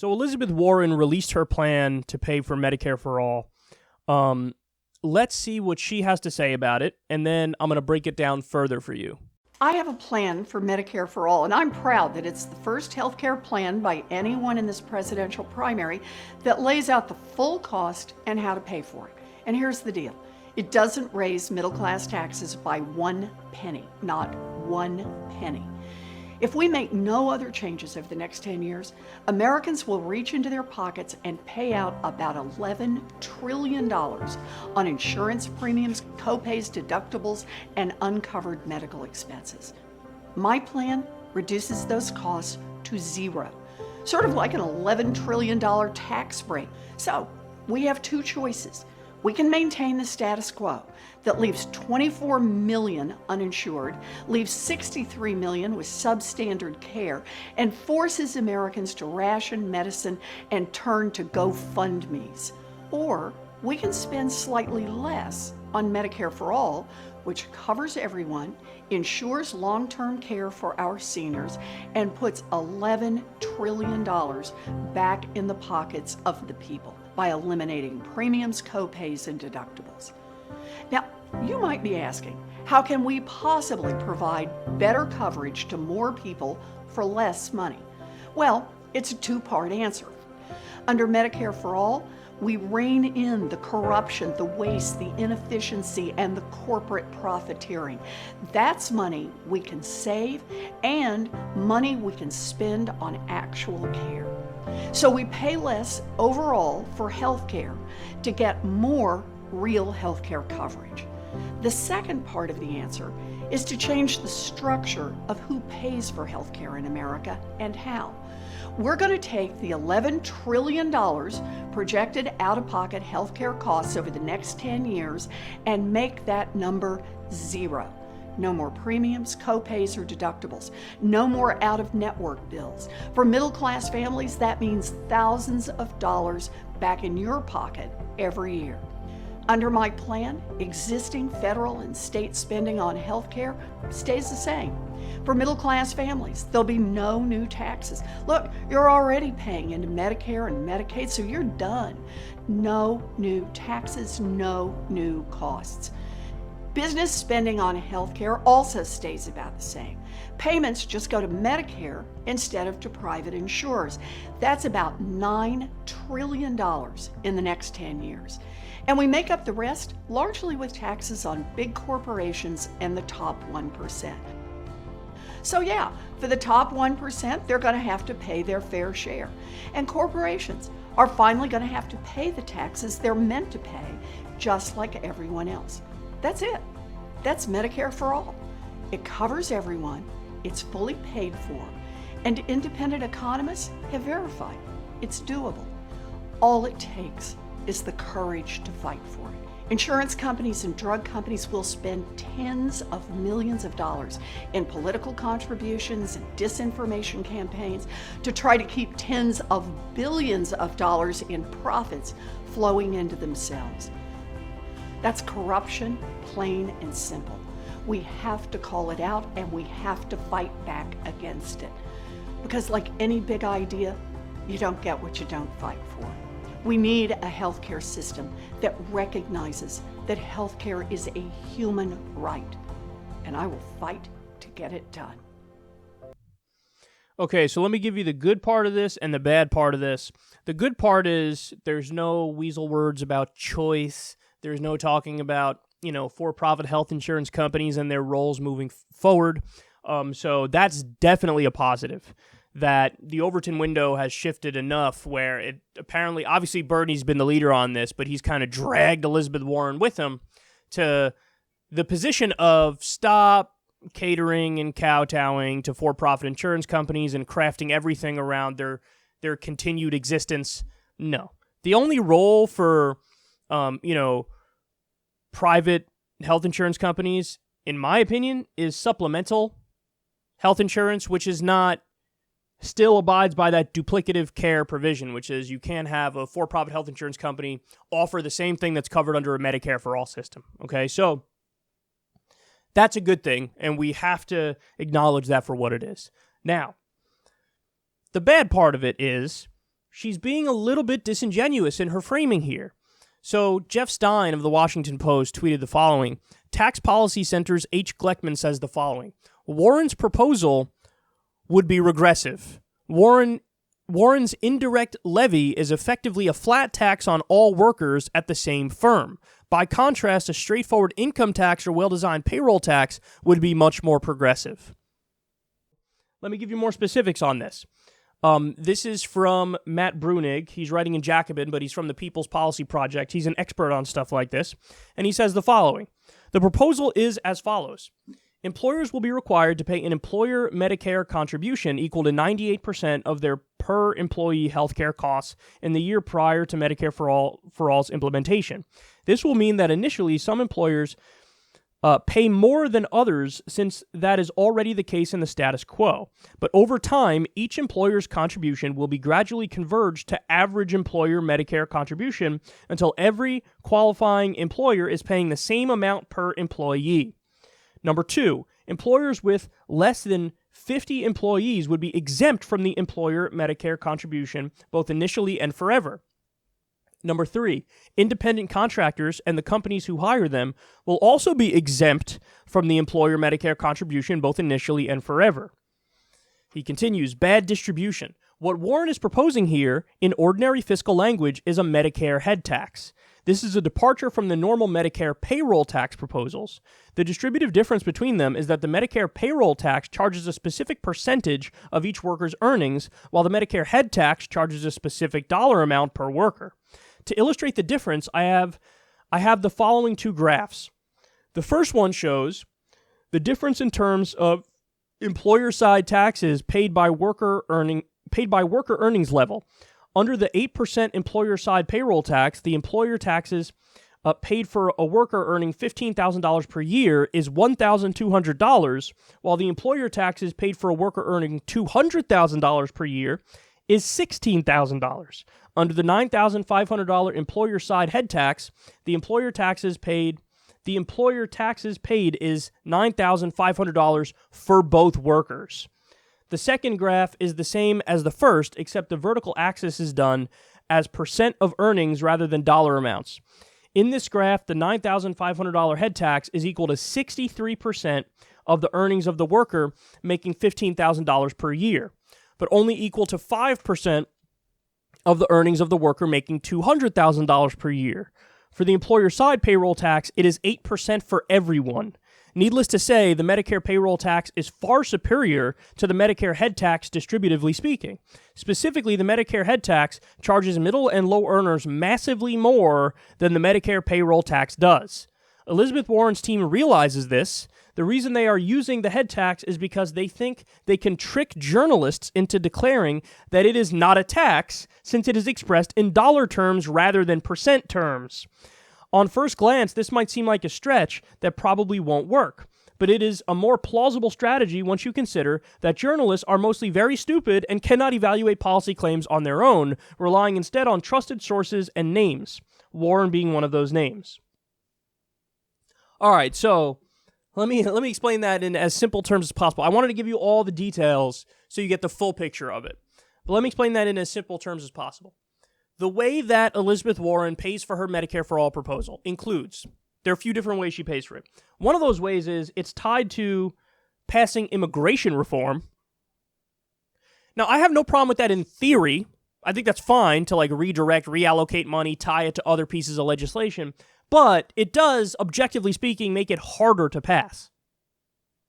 So Elizabeth Warren released her plan to pay for Medicare for all. Let's see what she has to say about it, and then I'm going to break it down further for you. I have a plan for Medicare for all, and I'm proud that it's the first healthcare plan by anyone in this presidential primary that lays out the full cost and how to pay for it. And here's the deal. It doesn't raise middle-class taxes by 1 penny, not 1 penny. If we make no other changes over the next 10 years, Americans will reach into their pockets and pay out about $11 trillion on insurance premiums, copays, deductibles, and uncovered medical expenses. My plan reduces those costs to zero, sort of like an $11 trillion tax break. So we have two choices. We can maintain the status quo that leaves 24 million uninsured, leaves 63 million with substandard care, and forces Americans to ration medicine and turn to GoFundMes. Or we can spend slightly less on Medicare for all, which covers everyone, ensures long-term care for our seniors, and puts $11 trillion back in the pockets of the people by eliminating premiums, copays, and deductibles. Now, you might be asking, how can we possibly provide better coverage to more people for less money? Well, it's a two-part answer. Under Medicare for All, we rein in the corruption, the waste, the inefficiency, and the corporate profiteering. That's money we can save and money we can spend on actual care. So we pay less overall for health care to get more real health care coverage. The second part of the answer is to change the structure of who pays for health care in America and how. We're going to take the $11 trillion projected out-of-pocket health care costs over the next 10 years and make that number zero. No more premiums, copays, or deductibles. No more out-of-network bills. For middle-class families, that means thousands of dollars back in your pocket every year. Under my plan, existing federal and state spending on health care stays the same. For middle-class families, there'll be no new taxes. Look, you're already paying into Medicare and Medicaid, so you're done. No new taxes, no new costs. Business spending on healthcare also stays about the same. Payments just go to Medicare instead of to private insurers. That's about $9 trillion in the next 10 years. And we make up the rest largely with taxes on big corporations and the top 1%. So yeah, for the top 1%, they're going to have to pay their fair share. And corporations are finally going to have to pay the taxes they're meant to pay, just like everyone else. That's it. That's Medicare for all. It covers everyone, it's fully paid for, and independent economists have verified it's doable. All it takes is the courage to fight for it. Insurance companies and drug companies will spend tens of millions of dollars in political contributions and disinformation campaigns to try to keep tens of billions of dollars in profits flowing into themselves. That's corruption, plain and simple. We have to call it out and we have to fight back against it. Because like any big idea, you don't get what you don't fight for. We need a healthcare system that recognizes that healthcare is a human right. And I will fight to get it done. Okay, so let me give you the good part of this and the bad part of this. The good part is there's no weasel words about choice. There's no talking about, for-profit health insurance companies and their roles moving forward. So that's definitely a positive, that the Overton window has shifted enough where it apparently, obviously Bernie's been the leader on this, but he's kind of dragged Elizabeth Warren with him to the position of stop catering and kowtowing to for-profit insurance companies and crafting everything around their continued existence. No. The only role for, private health insurance companies, in my opinion, is supplemental health insurance, which is not, still abides by that duplicative care provision, which is you can't have a for-profit health insurance company offer the same thing that's covered under a Medicare for all system. Okay, so that's a good thing, and we have to acknowledge that for what it is. Now, the bad part of it is she's being a little bit disingenuous in her framing here. So Jeff Stein of the Washington Post tweeted the following. Tax Policy Center's H. Gleckman says the following. Warren's proposal would be regressive. Warren's indirect levy is effectively a flat tax on all workers at the same firm. By contrast, a straightforward income tax or well-designed payroll tax would be much more progressive. Let me give you more specifics on this. This is from Matt Brunig. He's writing in Jacobin, but he's from the People's Policy Project. He's an expert on stuff like this. And he says the following. The proposal is as follows. Employers will be required to pay an employer Medicare contribution equal to 98% of their per-employee healthcare costs in the year prior to Medicare-for-all's implementation. This will mean that initially some employers pay more than others since that is already the case in the status quo. But over time, each employer's contribution will be gradually converged to average employer Medicare contribution until every qualifying employer is paying the same amount per employee. Number 2, employers with less than 50 employees would be exempt from the employer Medicare contribution both initially and forever. Number 3, independent contractors and the companies who hire them will also be exempt from the employer Medicare contribution both initially and forever. He continues, bad distribution. What Warren is proposing here, in ordinary fiscal language, is a Medicare head tax. This is a departure from the normal Medicare payroll tax proposals. The distributive difference between them is that the Medicare payroll tax charges a specific percentage of each worker's earnings, while the Medicare head tax charges a specific dollar amount per worker. To illustrate the difference, I have the following 2 graphs. The first one shows the difference in terms of employer-side taxes paid by worker earnings level. Under the 8% employer-side payroll tax, the employer taxes paid for a worker earning $15,000 per year is $1,200, while the employer taxes paid for a worker earning $200,000 per year is $16,000. Under the $9,500 employer-side head tax, the employer taxes paid is $9,500 for both workers. The second graph is the same as the first, except the vertical axis is done as percent of earnings rather than dollar amounts. In this graph, the $9,500 head tax is equal to 63% of the earnings of the worker making $15,000 per year, but only equal to 5% of the earnings of the worker making $200,000 per year. For the employer-side payroll tax, it is 8% for everyone. Needless to say, the Medicare payroll tax is far superior to the Medicare head tax distributively speaking. Specifically, the Medicare head tax charges middle and low earners massively more than the Medicare payroll tax does. Elizabeth Warren's team realizes this. The reason they are using the head tax is because they think they can trick journalists into declaring that it is not a tax since it is expressed in dollar terms rather than percent terms. On first glance, this might seem like a stretch that probably won't work, but it is a more plausible strategy once you consider that journalists are mostly very stupid and cannot evaluate policy claims on their own, relying instead on trusted sources and names, Warren being one of those names. All right, so let me explain that in as simple terms as possible. I wanted to give you all the details so you get the full picture of it, but let me explain that in as simple terms as possible. The way that Elizabeth Warren pays for her Medicare-for-all proposal includes, there are a few different ways she pays for it. One of those ways is it's tied to passing immigration reform. Now, I have no problem with that in theory. I think that's fine to redirect, reallocate money, tie it to other pieces of legislation, but it does, objectively speaking, make it harder to pass.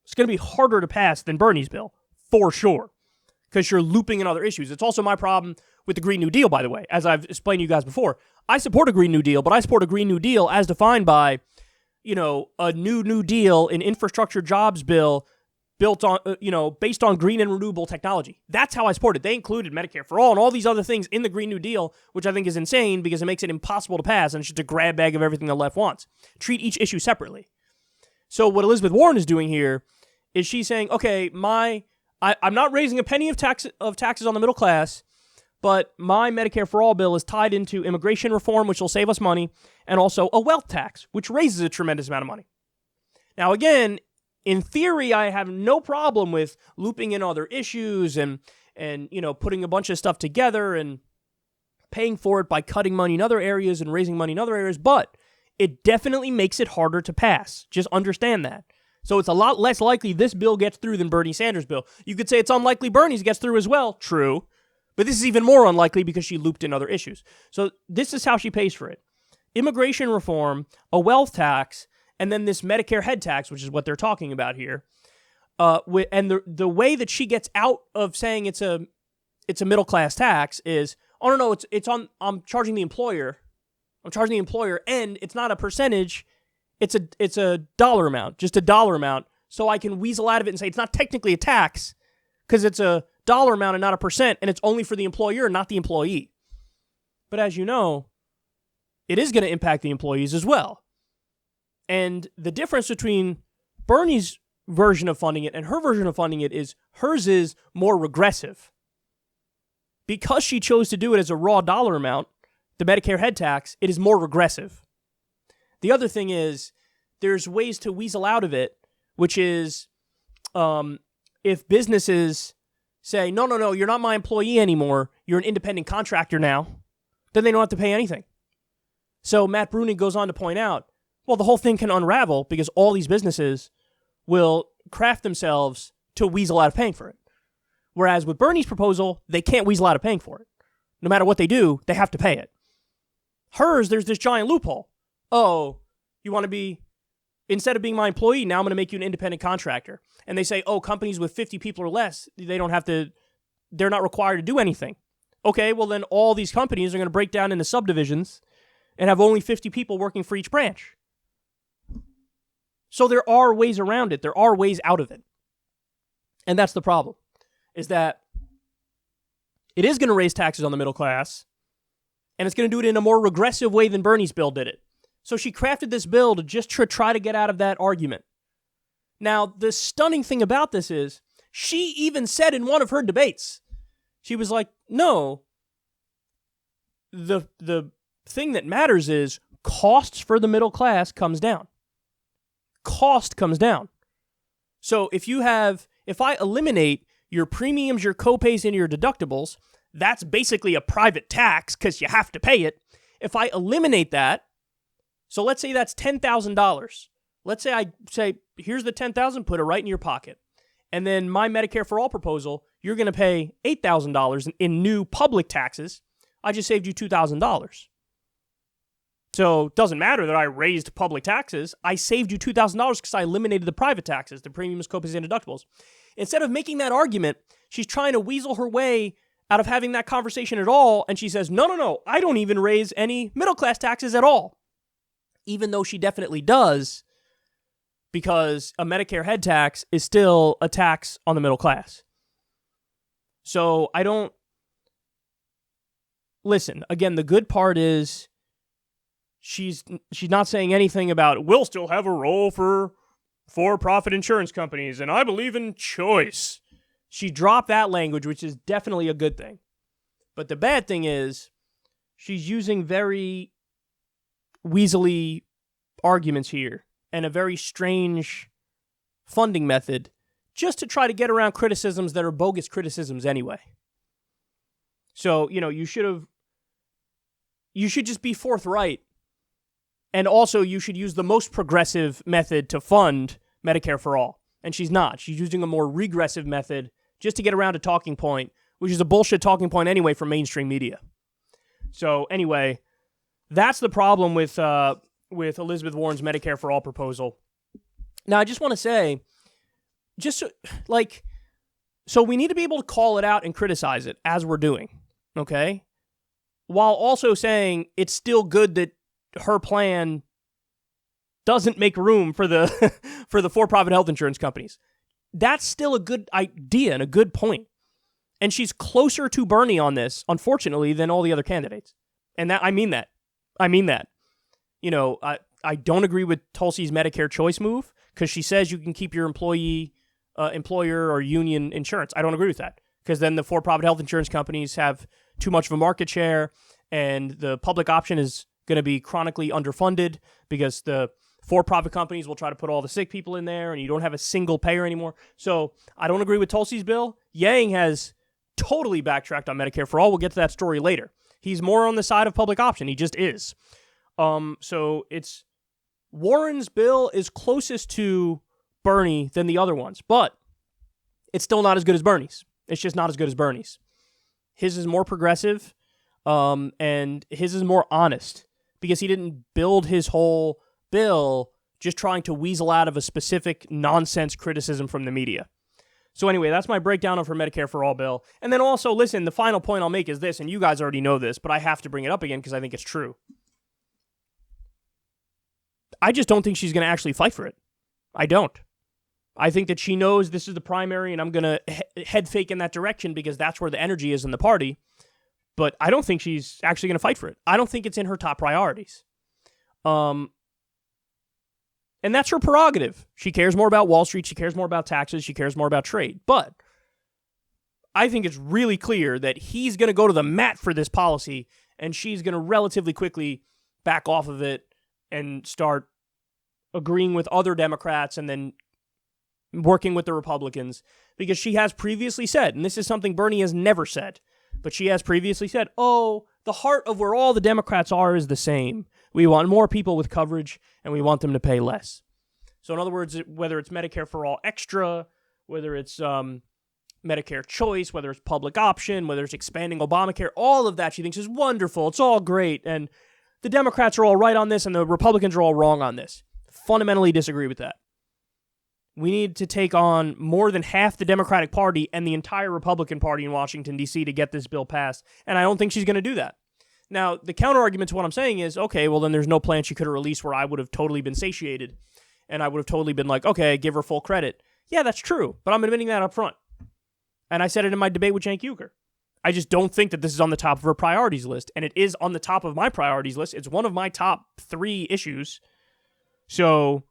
It's going to be harder to pass than Bernie's bill, for sure, because you're looping in other issues. It's also my problem with the Green New Deal, by the way. As I've explained to you guys before, I support a Green New Deal, but I support a Green New Deal as defined by, a New Deal, an infrastructure jobs bill built on, based on green and renewable technology. That's how I support it. They included Medicare-for-all and all these other things in the Green New Deal, which I think is insane because it makes it impossible to pass and it's just a grab bag of everything the left wants. Treat each issue separately. So what Elizabeth Warren is doing here is she's saying, okay, I'm not raising a penny of taxes on the middle class, but my Medicare-for-all bill is tied into immigration reform, which will save us money, and also a wealth tax, which raises a tremendous amount of money. Now, again, in theory, I have no problem with looping in other issues and putting a bunch of stuff together and paying for it by cutting money in other areas and raising money in other areas, but it definitely makes it harder to pass. Just understand that. So it's a lot less likely this bill gets through than Bernie Sanders' bill. You could say it's unlikely Bernie's gets through as well. True. But this is even more unlikely because she looped in other issues. So this is how she pays for it. Immigration reform, a wealth tax, and then this Medicare Head Tax, which is what they're talking about here. And the way that she gets out of saying it's a middle-class tax is, oh, no, I'm charging the employer. I'm charging the employer, and it's not a percentage. It's a dollar amount, just a dollar amount, so I can weasel out of it and say it's not technically a tax because it's a dollar amount and not a percent, and it's only for the employer, not the employee. But as you know, it is going to impact the employees as well. And the difference between Bernie's version of funding it and her version of funding it is hers is more regressive. Because she chose to do it as a raw dollar amount, the Medicare Head Tax, it is more regressive. The other thing is, there's ways to weasel out of it, which is if businesses say, no, you're not my employee anymore, you're an independent contractor now, then they don't have to pay anything. So Matt Bruning goes on to point out, well, the whole thing can unravel because all these businesses will craft themselves to weasel out of paying for it. Whereas with Bernie's proposal, they can't weasel out of paying for it. No matter what they do, they have to pay it. Hers, there's this giant loophole. Oh, you want to be, instead of being my employee, now I'm going to make you an independent contractor. And they say, oh, companies with 50 people or less, they're not required to do anything. Okay, well then all these companies are going to break down into subdivisions and have only 50 people working for each branch. So there are ways around it. There are ways out of it. And that's the problem, is that it is going to raise taxes on the middle class, and it's going to do it in a more regressive way than Bernie's bill did it. So she crafted this bill to just try to get out of that argument. Now, the stunning thing about this is, she even said in one of her debates, she was like, no, the thing that matters is costs for the middle class comes down. Cost comes down. So if I eliminate your premiums, your copays, and your deductibles, that's basically a private tax because you have to pay it. If I eliminate that, so let's say that's $10,000. Let's say I say, here's the $10,000, put it right in your pocket. And then my Medicare-for-all proposal, you're going to pay $8,000 in new public taxes. I just saved you $2,000. So it doesn't matter that I raised public taxes. I saved you $2,000 because I eliminated the private taxes, the premiums, copays, and deductibles. Instead of making that argument, she's trying to weasel her way out of having that conversation at all. And she says, no, I don't even raise any middle-class taxes at all. Even though she definitely does, because a Medicare head tax is still a tax on the middle class. So listen, again, the good part is she's not saying anything about, we'll still have a role for for-profit insurance companies, and I believe in choice. She dropped that language, which is definitely a good thing. But the bad thing is, she's using very weaselly arguments here and a very strange funding method just to try to get around criticisms that are bogus criticisms anyway. So, you should just be forthright. And also, you should use the most progressive method to fund Medicare for all. And she's not. She's using a more regressive method just to get around a talking point, which is a bullshit talking point anyway from mainstream media. So anyway, that's the problem with Elizabeth Warren's Medicare for all proposal. Now, I just want to say, so we need to be able to call it out and criticize it as we're doing, okay? While also saying it's still good that her plan doesn't make room for the for the for-profit health insurance companies. That's still a good idea and a good point. And she's closer to Bernie on this, unfortunately, than all the other candidates. And I mean that. I don't agree with Tulsi's Medicare choice move because she says you can keep your employer or union insurance. I don't agree with that because then the for-profit health insurance companies have too much of a market share and the public option is going to be chronically underfunded because the for-profit companies will try to put all the sick people in there and you don't have a single payer anymore. So I don't agree with Tulsi's bill. Yang has totally backtracked on Medicare for all. We'll get to that story later. He's more on the side of public option. He just is. So it's Warren's bill is closest to Bernie than the other ones, but it's still not as good as Bernie's. It's just not as good as Bernie's. His is more progressive, and his is more honest because he didn't build his whole bill just trying to weasel out of a specific nonsense criticism from the media. So anyway, that's my breakdown of her Medicare for All bill. And then also, listen, the final point I'll make is this, and you guys already know this, but I have to bring it up again because I think it's true. I just don't think she's going to actually fight for it. I don't. I think that she knows this is the primary, and I'm going to head fake in that direction because that's where the energy is in the party. But I don't think she's actually going to fight for it. I don't think it's in her top priorities. And that's her prerogative. She cares more about Wall Street. She cares more about taxes. She cares more about trade. But I think it's really clear that he's going to go to the mat for this policy, and she's going to relatively quickly back off of it and start agreeing with other Democrats and then working with the Republicans, because she has previously said, and this is something Bernie has never said, but she has previously said, oh, the heart of where all the Democrats are is the same. We want more people with coverage, and we want them to pay less. So in other words, whether it's Medicare for All Extra, whether it's Medicare Choice, whether it's public option, whether it's expanding Obamacare, all of that she thinks is wonderful. It's all great, and the Democrats are all right on this, and the Republicans are all wrong on this. Fundamentally disagree with that. We need to take on more than half the Democratic Party and the entire Republican Party in Washington, D.C. to get this bill passed, and I don't think she's going to do that. Now, the counter-argument to what I'm saying is, okay, well, then there's no plan she could have released where I would have totally been satiated, and I would have totally been like, okay, give her full credit. Yeah, that's true, but I'm admitting that up front. And I said it in my debate with Cenk Uygur. I just don't think that this is on the top of her priorities list, and it is on the top of my priorities list. It's one of my top 3 issues, so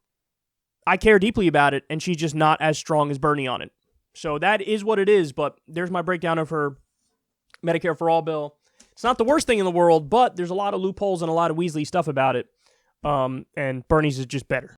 I care deeply about it, and she's just not as strong as Bernie on it. So that is what it is, but there's my breakdown of her Medicare for All bill. It's not the worst thing in the world, but there's a lot of loopholes and a lot of Weasley stuff about it, and Bernie's is just better.